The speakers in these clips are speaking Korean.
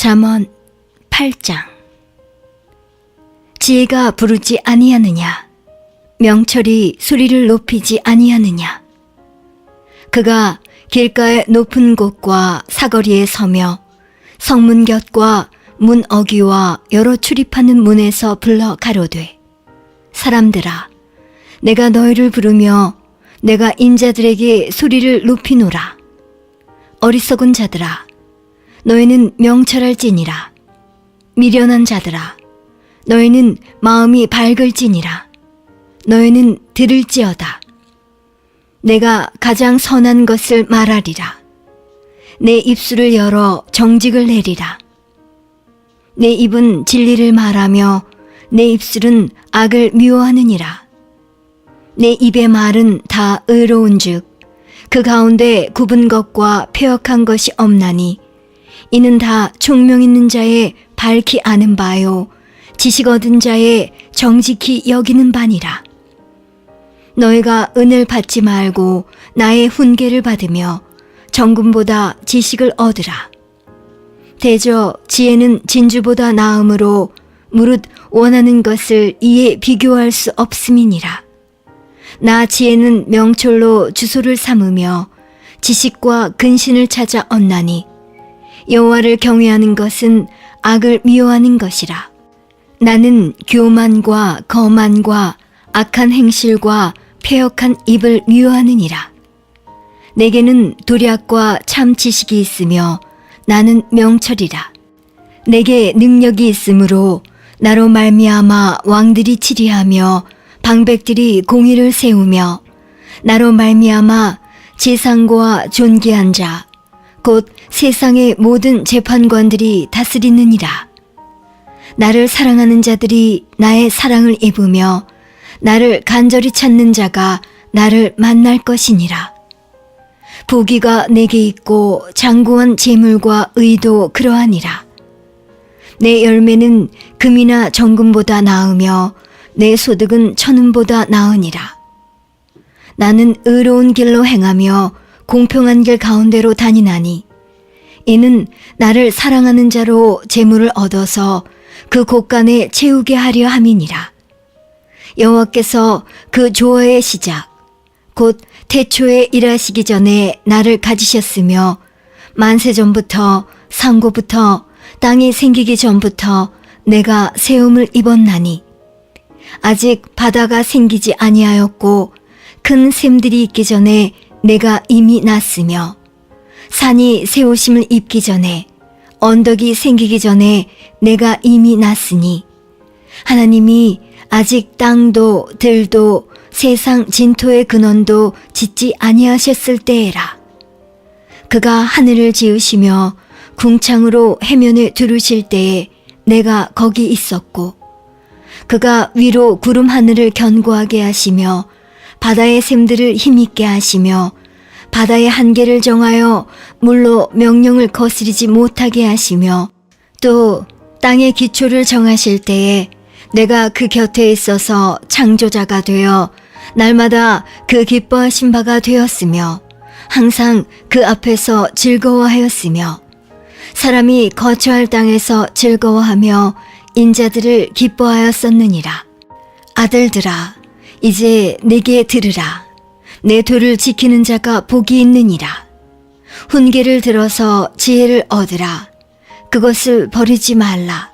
잠언 8장. 지혜가 부르지 아니하느냐? 명철이 소리를 높이지 아니하느냐? 그가 길가의 높은 곳과 사거리에 서며 성문 곁과 문 어귀와 여러 출입하는 문에서 불러 가로되, 사람들아, 내가 너희를 부르며 내가 인자들에게 소리를 높이노라. 어리석은 자들아, 너희는 명철할지니라. 미련한 자들아, 너희는 마음이 밝을지니라. 너희는 들을지어다. 내가 가장 선한 것을 말하리라. 내 입술을 열어 정직을 내리라. 내 입은 진리를 말하며 내 입술은 악을 미워하느니라. 내 입의 말은 다 의로운즉 그 가운데 굽은 것과 패역한 것이 없나니 이는 다 총명 있는 자의 밝히 아는 바요 지식 얻은 자의 정직히 여기는 바니라. 너희가 은을 받지 말고 나의 훈계를 받으며 정금보다 지식을 얻으라. 대저 지혜는 진주보다 나음으로 무릇 원하는 것을 이에 비교할 수 없음이니라. 나 지혜는 명철로 주소를 삼으며 지식과 근신을 찾아 얻나니 여호와를 경외하는 것은 악을 미워하는 것이라. 나는 교만과 거만과 악한 행실과 패역한 입을 미워하느니라. 내게는 도략과 참 지식이 있으며 나는 명철이라. 내게 능력이 있으므로 나로 말미암아 왕들이 치리하며 방백들이 공의를 세우며 나로 말미암아 제상과 존귀한 자 곧 세상의 모든 재판관들이 다스리느니라. 나를 사랑하는 자들이 나의 사랑을 입으며 나를 간절히 찾는 자가 나를 만날 것이니라. 부귀가 내게 있고 장구한 재물과 의도 그러하니라. 내 열매는 금이나 정금보다 나으며 내 소득은 천은보다 나으니라. 나는 의로운 길로 행하며 공평한 길 가운데로 다니나니 이는 나를 사랑하는 자로 재물을 얻어서 그 곳간에 채우게 하려 함이니라. 여호와께서 그 조화의 시작 곧 태초에 일하시기 전에 나를 가지셨으며 만세 전부터 상고부터 땅이 생기기 전부터 내가 세움을 입었나니 아직 바다가 생기지 아니하였고 큰 샘들이 있기 전에 내가 이미 났으며 산이 세우심을 입기 전에 언덕이 생기기 전에 내가 이미 났으니 하나님이 아직 땅도 들도 세상 진토의 근원도 짓지 아니하셨을 때에라. 그가 하늘을 지으시며 궁창으로 해면에 두르실 때에 내가 거기 있었고 그가 위로 구름 하늘을 견고하게 하시며 바다의 샘들을 힘있게 하시며 바다의 한계를 정하여 물로 명령을 거스리지 못하게 하시며 또 땅의 기초를 정하실 때에 내가 그 곁에 있어서 창조자가 되어 날마다 그 기뻐하신 바가 되었으며 항상 그 앞에서 즐거워하였으며 사람이 거처할 땅에서 즐거워하며 인자들을 기뻐하였었느니라. 아들들아, 이제 내게 들으라. 내 도를 지키는 자가 복이 있느니라. 훈계를 들어서 지혜를 얻으라. 그것을 버리지 말라.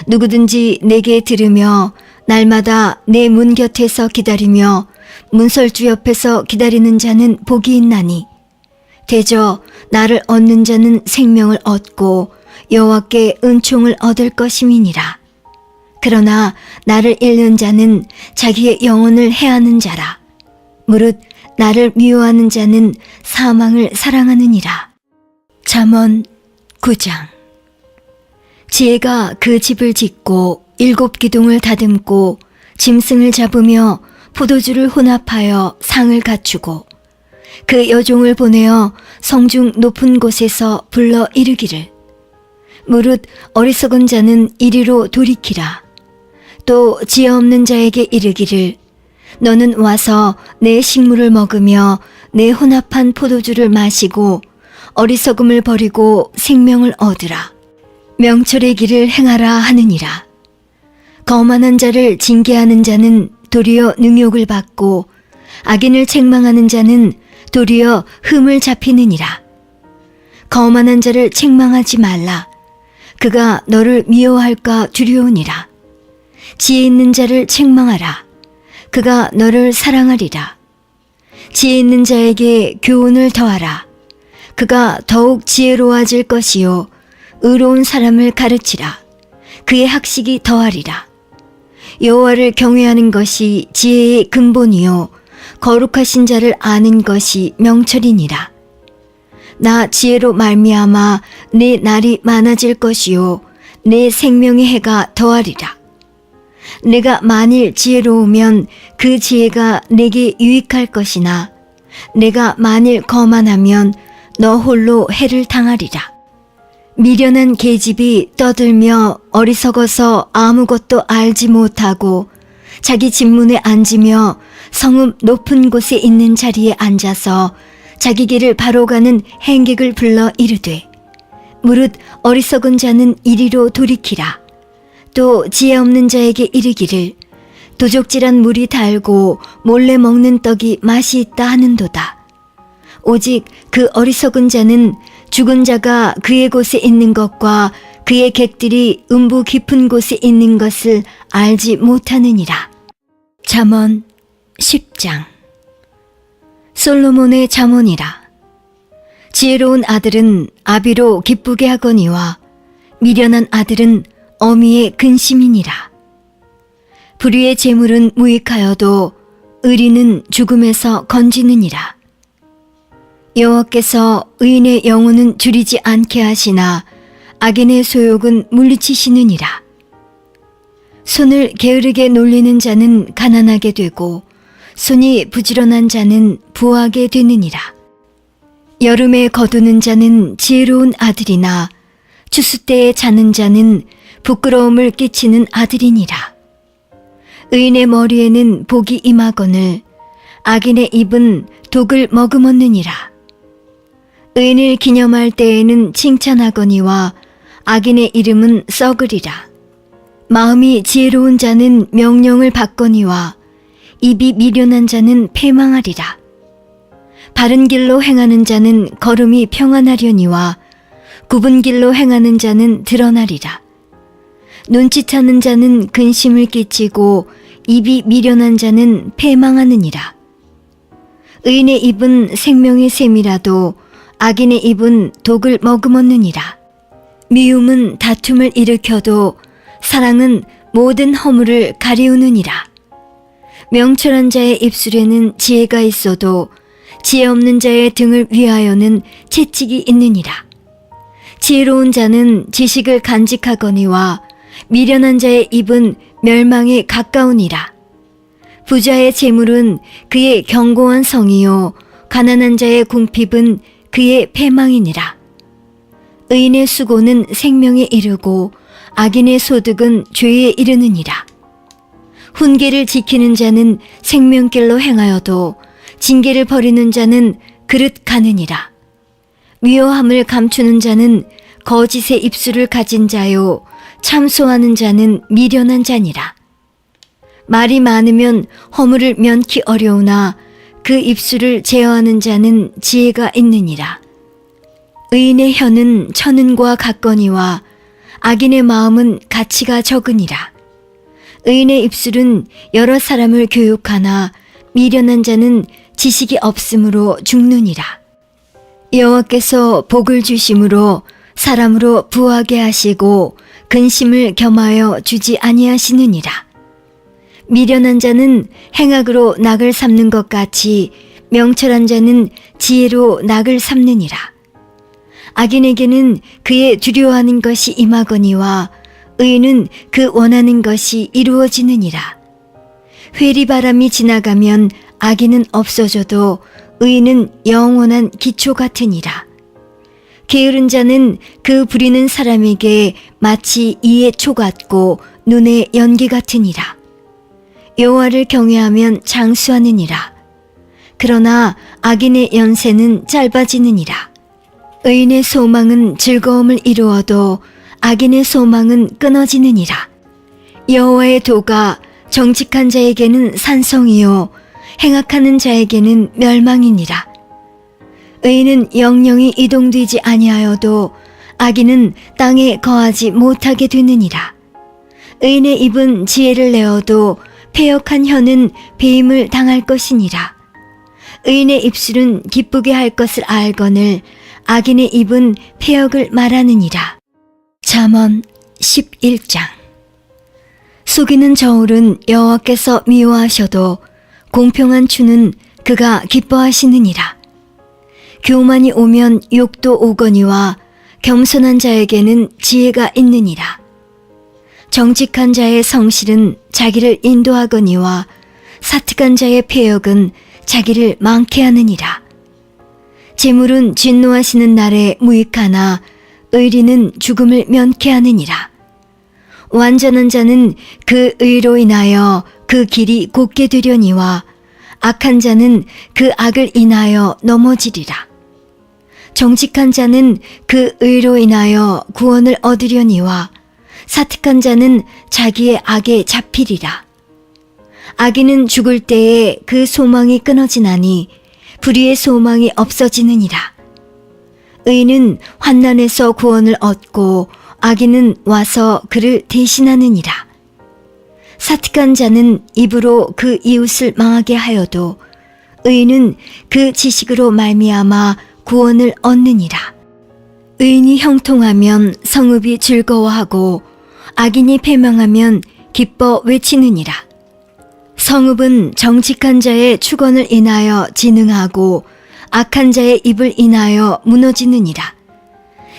누구든지 내게 들으며 날마다 내 문 곁에서 기다리며 문설주 옆에서 기다리는 자는 복이 있나니 대저 나를 얻는 자는 생명을 얻고 여호와께 은총을 얻을 것임이니라. 그러나 나를 잃는 자는 자기의 영혼을 해하는 자라. 무릇 나를 미워하는 자는 사망을 사랑하느니라. 잠언 9장. 지혜가 그 집을 짓고 7 기둥을 다듬고 짐승을 잡으며 포도주를 혼합하여 상을 갖추고 그 여종을 보내어 성중 높은 곳에서 불러 이르기를 무릇 어리석은 자는 이리로 돌이키라. 또 지혜 없는 자에게 이르기를 너는 와서 내 식물을 먹으며 내 혼합한 포도주를 마시고 어리석음을 버리고 생명을 얻으라. 명철의 길을 행하라 하느니라. 거만한 자를 징계하는 자는 도리어 능욕을 받고 악인을 책망하는 자는 도리어 흠을 잡히느니라. 거만한 자를 책망하지 말라. 그가 너를 미워할까 두려우니라. 지혜 있는 자를 책망하라. 그가 너를 사랑하리라. 지혜 있는 자에게 교훈을 더하라. 그가 더욱 지혜로워질 것이요 의로운 사람을 가르치라. 그의 학식이 더하리라. 여호와를 경외하는 것이 지혜의 근본이요 거룩하신 자를 아는 것이 명철이니라. 나 지혜로 말미암아 내 날이 많아질 것이요 내 생명의 해가 더하리라. 내가 만일 지혜로우면 그 지혜가 내게 유익할 것이나 내가 만일 거만하면 너 홀로 해를 당하리라. 미련한 계집이 떠들며 어리석어서 아무것도 알지 못하고 자기 집문에 앉으며 성읍 높은 곳에 있는 자리에 앉아서 자기 길을 바로 가는 행객을 불러 이르되 무릇 어리석은 자는 이리로 돌이키라. 또 지혜 없는 자에게 이르기를 도적질한 물이 달고 몰래 먹는 떡이 맛이 있다 하는도다. 오직 그 어리석은 자는 죽은 자가 그의 곳에 있는 것과 그의 객들이 음부 깊은 곳에 있는 것을 알지 못하느니라. 잠언 10장. 솔로몬의 잠언이라. 지혜로운 아들은 아비로 기쁘게 하거니와 미련한 아들은 어미의 근심이니라. 불의의 재물은 무익하여도 의리는 죽음에서 건지느니라. 여호와께서 의인의 영혼은 줄이지 않게 하시나 악인의 소욕은 물리치시느니라. 손을 게으르게 놀리는 자는 가난하게 되고 손이 부지런한 자는 부하게 되느니라. 여름에 거두는 자는 지혜로운 아들이나 추수 때에 자는 자는 부끄러움을 끼치는 아들이니라. 의인의 머리에는 복이 임하거늘 악인의 입은 독을 머금었느니라. 의인을 기념할 때에는 칭찬하거니와 악인의 이름은 썩으리라. 마음이 지혜로운 자는 명령을 받거니와 입이 미련한 자는 패망하리라. 바른 길로 행하는 자는 걸음이 평안하려니와 굽은 길로 행하는 자는 드러나리라. 눈치차는 자는 근심을 끼치고 입이 미련한 자는 패망하느니라. 의인의 입은 생명의 샘이라도 악인의 입은 독을 머금었느니라. 미움은 다툼을 일으켜도 사랑은 모든 허물을 가리우느니라. 명철한 자의 입술에는 지혜가 있어도 지혜 없는 자의 등을 위하여는 채찍이 있느니라. 지혜로운 자는 지식을 간직하거니와 미련한 자의 입은 멸망에 가까우니라. 부자의 재물은 그의 견고한 성이요 가난한 자의 궁핍은 그의 패망이니라. 의인의 수고는 생명에 이르고 악인의 소득은 죄에 이르느니라. 훈계를 지키는 자는 생명길로 행하여도 징계를 버리는 자는 그릇 가느니라. 미워함을 감추는 자는 거짓의 입술을 가진 자요 참소하는 자는 미련한 자니라. 말이 많으면 허물을 면키 어려우나 그 입술을 제어하는 자는 지혜가 있느니라. 의인의 혀는 천은과 같거니와 악인의 마음은 가치가 적으니라. 의인의 입술은 여러 사람을 교육하나 미련한 자는 지식이 없으므로 죽느니라. 여호와께서 복을 주심으로 사람으로 부하게 하시고 근심을 겸하여 주지 아니하시느니라. 미련한 자는 행악으로 낙을 삼는 것 같이 명철한 자는 지혜로 낙을 삼느니라. 악인에게는 그의 두려워하는 것이 임하거니와 의인은 그 원하는 것이 이루어지느니라. 회리바람이 지나가면 악인은 없어져도 의인은 영원한 기초 같으니라. 게으른 자는 그 부리는 사람에게 마치 이의 초 같고 눈의 연기 같으니라. 여호와를 경외하면 장수하느니라. 그러나 악인의 연세는 짧아지느니라. 의인의 소망은 즐거움을 이루어도 악인의 소망은 끊어지느니라. 여호와의 도가 정직한 자에게는 산성이요 행악하는 자에게는 멸망이니라. 의인은 영영이 이동되지 아니하여도 악인은 땅에 거하지 못하게 되느니라. 의인의 입은 지혜를 내어도 패역한 혀는 배임을 당할 것이니라. 의인의 입술은 기쁘게 할 것을 알거늘 악인의 입은 패역을 말하느니라. 잠언 11장. 속이는 저울은 여호와께서 미워하셔도 공평한 추는 그가 기뻐하시느니라. 교만이 오면 욕도 오거니와 겸손한 자에게는 지혜가 있느니라. 정직한 자의 성실은 자기를 인도하거니와 사특한 자의 패역은 자기를 망케 하느니라. 재물은 진노하시는 날에 무익하나 의리는 죽음을 면케 하느니라. 완전한 자는 그 의로 인하여 그 길이 곧게 되려니와 악한 자는 그 악을 인하여 넘어지리라. 정직한 자는 그 의로 인하여 구원을 얻으려니와 사특한 자는 자기의 악에 잡히리라. 악인은 죽을 때에 그 소망이 끊어지나니 불의의 소망이 없어지느니라. 의인은 환난에서 구원을 얻고 악인은 와서 그를 대신하느니라. 사특한 자는 입으로 그 이웃을 망하게 하여도 의인은 그 지식으로 말미암아 구원을 얻느니라. 의인이 형통하면 성읍이 즐거워하고 악인이 패망하면 기뻐 외치느니라. 성읍은 정직한 자의 축원을 인하여 진흥하고 악한 자의 입을 인하여 무너지느니라.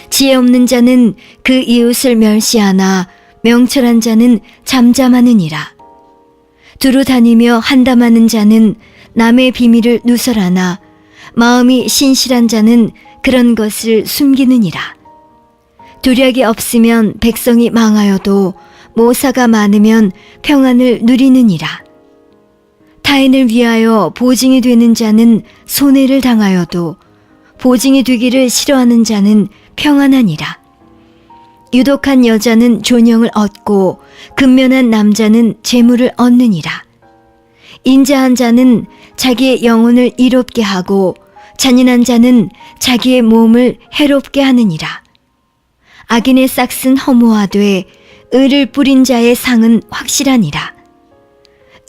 지혜 없는 자는 그 이웃을 멸시하나 명철한 자는 잠잠하느니라. 두루 다니며 한담하는 자는 남의 비밀을 누설하나 마음이 신실한 자는 그런 것을 숨기느니라. 도략이 없으면 백성이 망하여도 모사가 많으면 평안을 누리느니라. 타인을 위하여 보증이 되는 자는 손해를 당하여도 보증이 되기를 싫어하는 자는 평안하니라. 유독한 여자는 존영을 얻고 근면한 남자는 재물을 얻느니라. 인자한 자는 자기의 영혼을 이롭게 하고 잔인한 자는 자기의 몸을 해롭게 하느니라. 악인의 싹은 허무하되 의를 뿌린 자의 상은 확실하니라.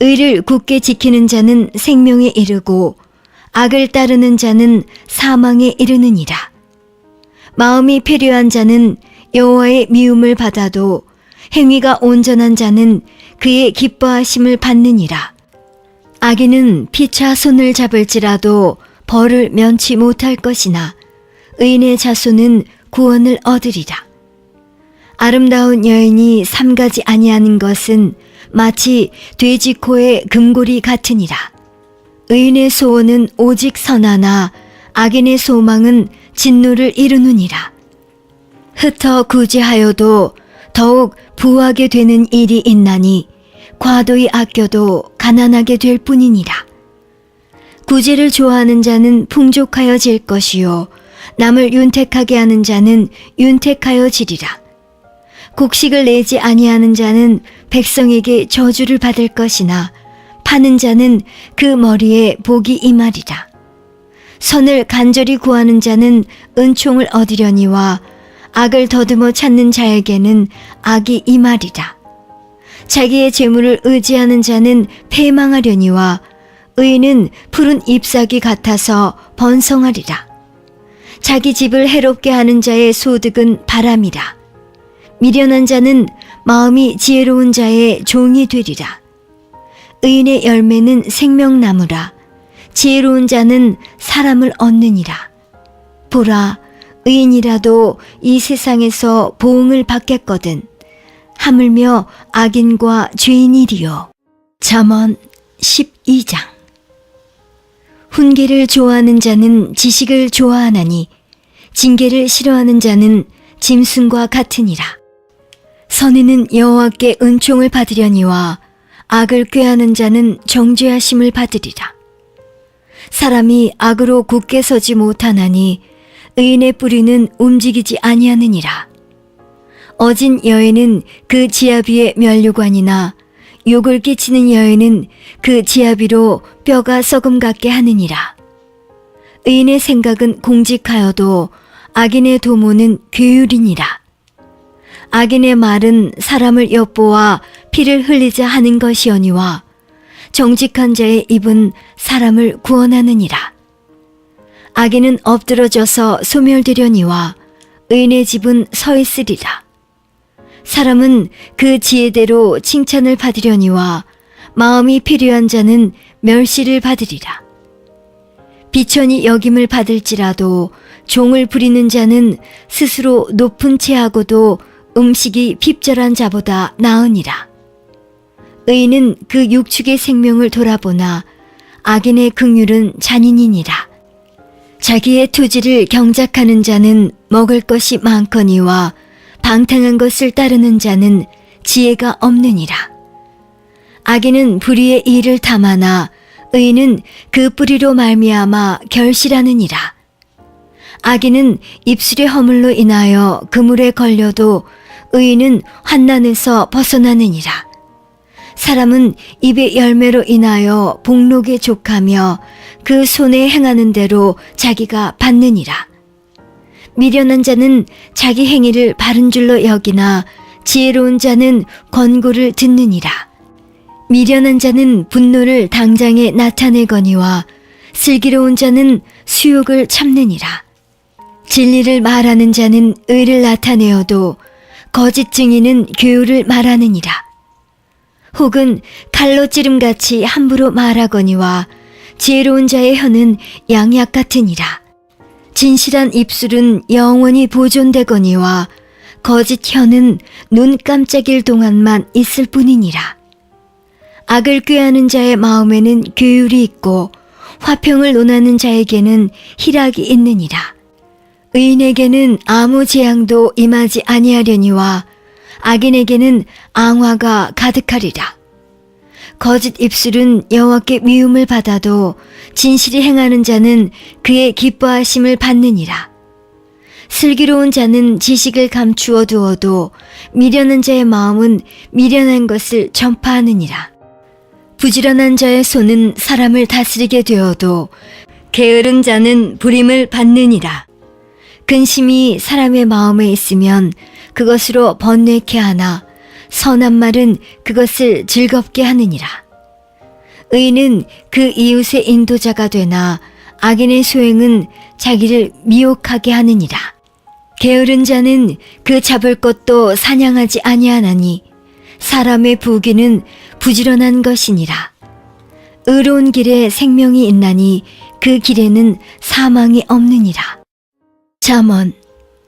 의를 굳게 지키는 자는 생명에 이르고 악을 따르는 자는 사망에 이르느니라. 마음이 패류한 자는 여호와의 미움을 받아도 행위가 온전한 자는 그의 기뻐하심을 받느니라. 악인은 피차 손을 잡을지라도 벌을 면치 못할 것이나 의인의 자손은 구원을 얻으리라. 아름다운 여인이 삼가지 아니하는 것은 마치 돼지 코의 금고리 같으니라. 의인의 소원은 오직 선하나 악인의 소망은 진노를 이루느니라. 흩어 구제하여도 더욱 부하게 되는 일이 있나니 과도히 아껴도 가난하게 될 뿐이니라. 구제를 좋아하는 자는 풍족하여질 것이요 남을 윤택하게 하는 자는 윤택하여지리라. 곡식을 내지 아니하는 자는 백성에게 저주를 받을 것이나 파는 자는 그 머리에 복이 임하리라. 선을 간절히 구하는 자는 은총을 얻으려니와 악을 더듬어 찾는 자에게는 악이 임하리라. 자기의 재물을 의지하는 자는 패망하려니와 의인은 푸른 잎사귀 같아서 번성하리라. 자기 집을 해롭게 하는 자의 소득은 바람이라. 미련한 자는 마음이 지혜로운 자의 종이 되리라. 의인의 열매는 생명나무라. 지혜로운 자는 사람을 얻느니라. 보라, 의인이라도 이 세상에서 보응을 받겠거든. 하물며 악인과 죄인이리요. 잠언 12장. 훈계를 좋아하는 자는 지식을 좋아하나니 징계를 싫어하는 자는 짐승과 같으니라. 선인은 여호와께 은총을 받으려니와 악을 꾀하는 자는 정죄하심을 받으리라. 사람이 악으로 굳게 서지 못하나니 의인의 뿌리는 움직이지 아니하느니라. 어진 여인은 그 지아비의 면류관이나 욕을 끼치는 여인은 그 지아비로 뼈가 썩음 같게 하느니라. 의인의 생각은 공직하여도 악인의 도모는 괴율이니라. 악인의 말은 사람을 엿보아 피를 흘리자 하는 것이오니와 정직한 자의 입은 사람을 구원하느니라. 악인은 엎드러져서 소멸되려니와 의인의 집은 서 있으리라. 사람은 그 지혜대로 칭찬을 받으려니와 마음이 필요한 자는 멸시를 받으리라. 비천이 여김을 받을지라도 종을 부리는 자는 스스로 높은 채하고도 음식이 핍절한 자보다 나으니라. 의인은 그 육축의 생명을 돌아보나 악인의 긍휼은 잔인이니라. 자기의 토지를 경작하는 자는 먹을 것이 많거니와 방탕한 것을 따르는 자는 지혜가 없느니라. 악인은 불의의 일을 탐하나 의인은 그 뿌리로 말미암아 결실하느니라. 악인은 입술의 허물로 인하여 그물에 걸려도 의인은 환난에서 벗어나느니라. 사람은 입의 열매로 인하여 복록에 족하며 그 손에 행하는 대로 자기가 받느니라. 미련한 자는 자기 행위를 바른 줄로 여기나 지혜로운 자는 권고를 듣느니라. 미련한 자는 분노를 당장에 나타내거니와 슬기로운 자는 수욕을 참느니라. 진리를 말하는 자는 의를 나타내어도 거짓 증인은 교훈을 말하느니라. 혹은 칼로 찌름같이 함부로 말하거니와 지혜로운 자의 혀는 양약 같으니라. 진실한 입술은 영원히 보존되거니와 거짓 혀는 눈 깜짝일 동안만 있을 뿐이니라. 악을 꾀하는 자의 마음에는 교율이 있고 화평을 논하는 자에게는 희락이 있느니라. 의인에게는 아무 재앙도 임하지 아니하려니와 악인에게는 앙화가 가득하리라. 거짓 입술은 여호와께 미움을 받아도 진실이 행하는 자는 그의 기뻐하심을 받느니라. 슬기로운 자는 지식을 감추어 두어도 미련한 자의 마음은 미련한 것을 전파하느니라. 부지런한 자의 손은 사람을 다스리게 되어도 게으른 자는 부림을 받느니라. 근심이 사람의 마음에 있으면 그것으로 번뇌케 하나 선한 말은 그것을 즐겁게 하느니라. 의인은 그 이웃의 인도자가 되나 악인의 소행은 자기를 미혹하게 하느니라. 게으른 자는 그 잡을 것도 사냥하지 아니하나니 사람의 부귀는 부지런한 것이니라. 의로운 길에 생명이 있나니 그 길에는 사망이 없느니라. 잠언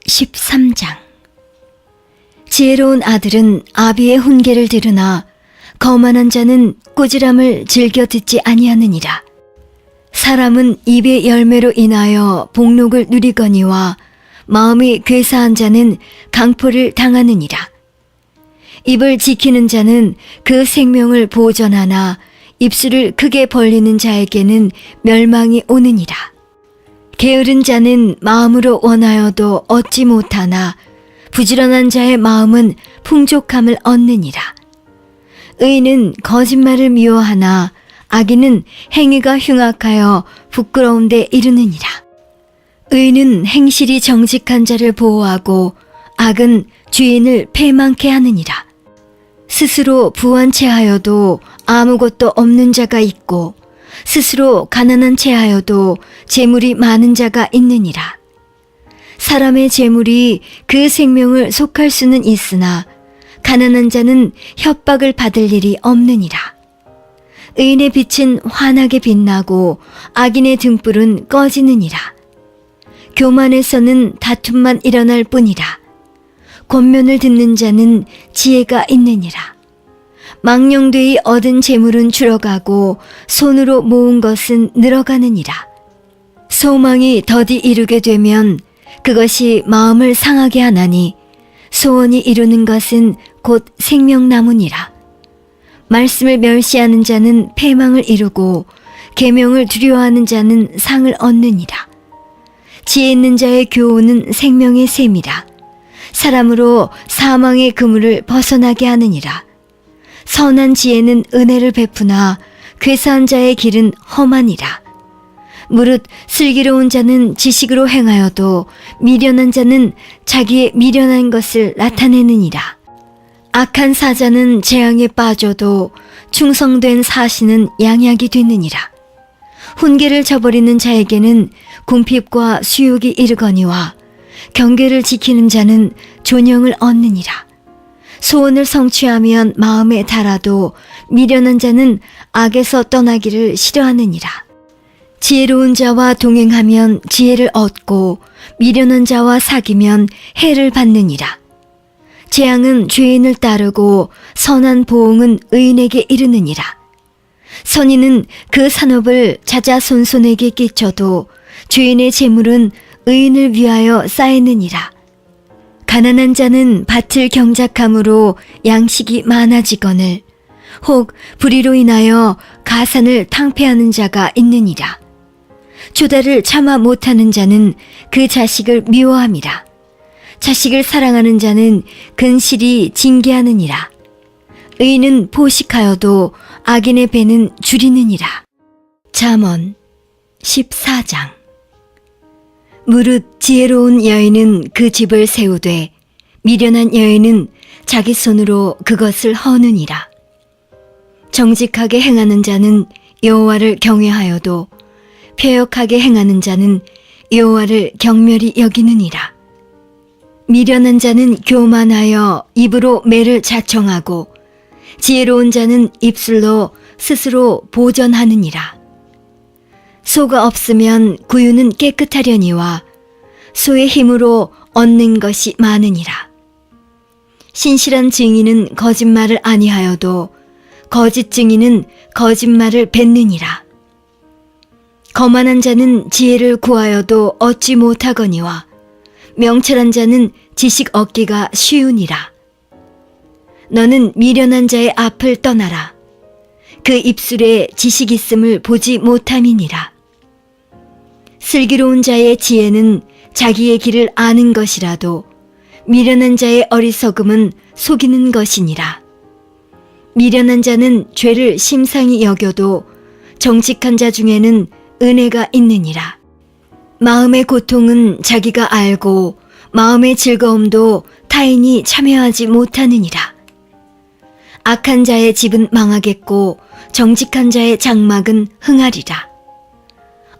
13장. 지혜로운 아들은 아비의 훈계를 들으나 거만한 자는 꾸지람을 즐겨 듣지 아니하느니라. 사람은 입의 열매로 인하여 복록을 누리거니와 마음이 괴사한 자는 강포를 당하느니라. 입을 지키는 자는 그 생명을 보전하나 입술을 크게 벌리는 자에게는 멸망이 오느니라. 게으른 자는 마음으로 원하여도 얻지 못하나 부지런한 자의 마음은 풍족함을 얻느니라. 의인은 거짓말을 미워하나 악인은 행위가 흉악하여 부끄러운 데 이르느니라. 의인은 행실이 정직한 자를 보호하고 악은 주인을 패망케 하느니라. 스스로 부한 채하여도 아무것도 없는 자가 있고 스스로 가난한 채하여도 재물이 많은 자가 있느니라. 사람의 재물이 그 생명을 속할 수는 있으나 가난한 자는 협박을 받을 일이 없느니라. 의인의 빛은 환하게 빛나고 악인의 등불은 꺼지느니라. 교만에서는 다툼만 일어날 뿐이라. 권면을 듣는 자는 지혜가 있느니라. 망령되이 얻은 재물은 줄어가고 손으로 모은 것은 늘어가느니라. 소망이 더디 이루게 되면 그것이 마음을 상하게 하나니 소원이 이루는 것은 곧 생명나무니라. 말씀을 멸시하는 자는 패망을 이루고 계명을 두려워하는 자는 상을 얻느니라. 지혜 있는 자의 교훈은 생명의 샘이라. 사람으로 사망의 그물을 벗어나게 하느니라. 선한 지혜는 은혜를 베푸나 괴사한 자의 길은 험하니라. 무릇 슬기로운 자는 지식으로 행하여도 미련한 자는 자기의 미련한 것을 나타내느니라. 악한 사자는 재앙에 빠져도 충성된 사신은 양약이 되느니라. 훈계를 저버리는 자에게는 궁핍과 수욕이 이르거니와 경계를 지키는 자는 존영을 얻느니라. 소원을 성취하면 마음에 달아도 미련한 자는 악에서 떠나기를 싫어하느니라. 지혜로운 자와 동행하면 지혜를 얻고 미련한 자와 사귀면 해를 받느니라. 재앙은 죄인을 따르고 선한 보응은 의인에게 이르느니라. 선인은 그 산업을 자자손손에게 끼쳐도 죄인의 재물은 의인을 위하여 쌓이느니라. 가난한 자는 밭을 경작함으로 양식이 많아지거늘 혹 불의로 인하여 가산을 탕폐하는 자가 있느니라. 조다를 참아 못하는 자는 그 자식을 미워함이라. 자식을 사랑하는 자는 근실이 징계하느니라. 의인은 포식하여도 악인의 배는 줄이느니라. 잠언 14장. 무릇 지혜로운 여인은 그 집을 세우되 미련한 여인은 자기 손으로 그것을 허느니라. 정직하게 행하는 자는 여호와를 경외하여도 패역하게 행하는 자는 여호와를 경멸히 여기느니라. 미련한 자는 교만하여 입으로 매를 자청하고 지혜로운 자는 입술로 스스로 보전하느니라. 소가 없으면 구유는 깨끗하려니와 소의 힘으로 얻는 것이 많으니라. 신실한 증인은 거짓말을 아니하여도 거짓 증인은 거짓말을 뱉느니라. 거만한 자는 지혜를 구하여도 얻지 못하거니와 명철한 자는 지식 얻기가 쉬우니라. 너는 미련한 자의 앞을 떠나라. 그 입술에 지식 있음을 보지 못함이니라. 슬기로운 자의 지혜는 자기의 길을 아는 것이라도 미련한 자의 어리석음은 속이는 것이니라. 미련한 자는 죄를 심상히 여겨도 정직한 자 중에는 은혜가 있느니라. 마음의 고통은 자기가 알고 마음의 즐거움도 타인이 참여하지 못하느니라. 악한 자의 집은 망하겠고 정직한 자의 장막은 흥하리라.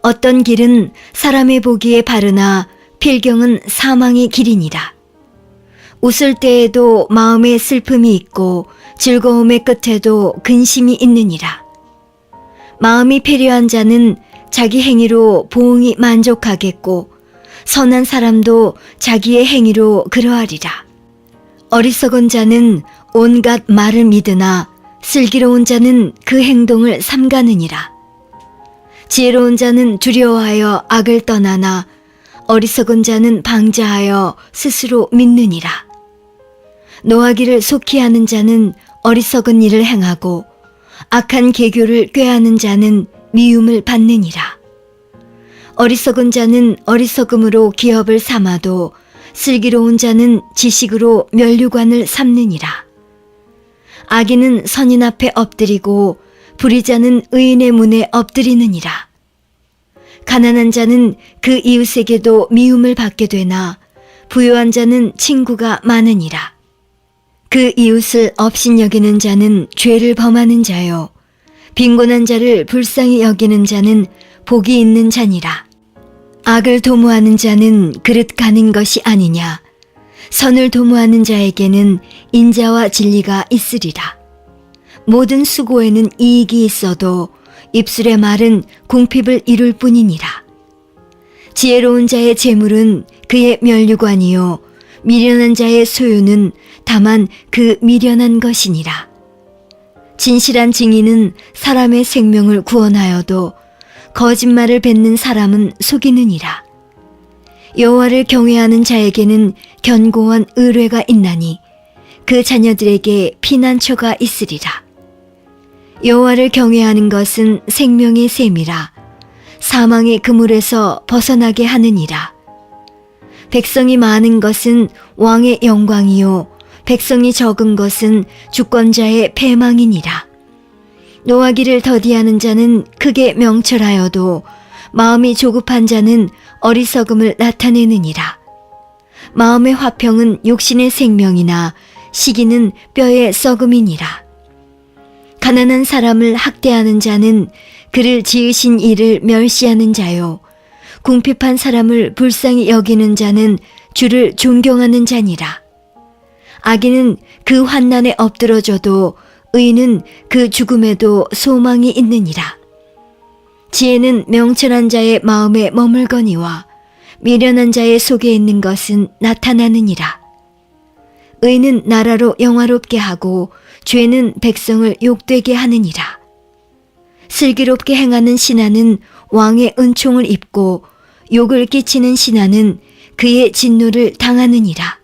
어떤 길은 사람의 보기에 바르나 필경은 사망의 길이니라. 웃을 때에도 마음에 슬픔이 있고 즐거움의 끝에도 근심이 있느니라. 마음이 패려한 자는 자기 행위로 보응이 만족하겠고 선한 사람도 자기의 행위로 그러하리라. 어리석은 자는 온갖 말을 믿으나 슬기로운 자는 그 행동을 삼가느니라. 지혜로운 자는 두려워하여 악을 떠나나 어리석은 자는 방자하여 스스로 믿느니라. 노하기를 속히 하는 자는 어리석은 일을 행하고 악한 계교를 꾀하는 자는 미움을 받느니라. 어리석은 자는 어리석음으로 기업을 삼아도 슬기로운 자는 지식으로 면류관을 삼느니라. 악인은 선인 앞에 엎드리고 불의자는 의인의 문에 엎드리느니라. 가난한 자는 그 이웃에게도 미움을 받게 되나 부유한 자는 친구가 많으니라. 그 이웃을 업신여기는 자는 죄를 범하는 자요 빈곤한 자를 불쌍히 여기는 자는 복이 있는 자니라. 악을 도모하는 자는 그릇 가는 것이 아니냐. 선을 도모하는 자에게는 인자와 진리가 있으리라. 모든 수고에는 이익이 있어도 입술의 말은 궁핍을 이룰 뿐이니라. 지혜로운 자의 재물은 그의 면류관이요 미련한 자의 소유는 다만 그 미련한 것이니라. 진실한 증인은 사람의 생명을 구원하여도 거짓말을 뱉는 사람은 속이느니라. 여호와를 경외하는 자에게는 견고한 의뢰가 있나니 그 자녀들에게 피난처가 있으리라. 여호와를 경외하는 것은 생명의 셈이라. 사망의 그물에서 벗어나게 하느니라. 백성이 많은 것은 왕의 영광이요 백성이 적은 것은 주권자의 패망이니라. 노하기를 더디하는 자는 크게 명철하여도 마음이 조급한 자는 어리석음을 나타내느니라. 마음의 화평은 육신의 생명이나 시기는 뼈의 썩음이니라. 가난한 사람을 학대하는 자는 그를 지으신 이를 멸시하는 자요 궁핍한 사람을 불쌍히 여기는 자는 주를 존경하는 자니라. 악인은 그 환난에 엎드러져도 의인은 그 죽음에도 소망이 있느니라. 지혜는 명철한 자의 마음에 머물거니와 미련한 자의 속에 있는 것은 나타나느니라. 의는 나라로 영화롭게 하고 죄는 백성을 욕되게 하느니라. 슬기롭게 행하는 신하는 왕의 은총을 입고 욕을 끼치는 신하는 그의 진노를 당하느니라.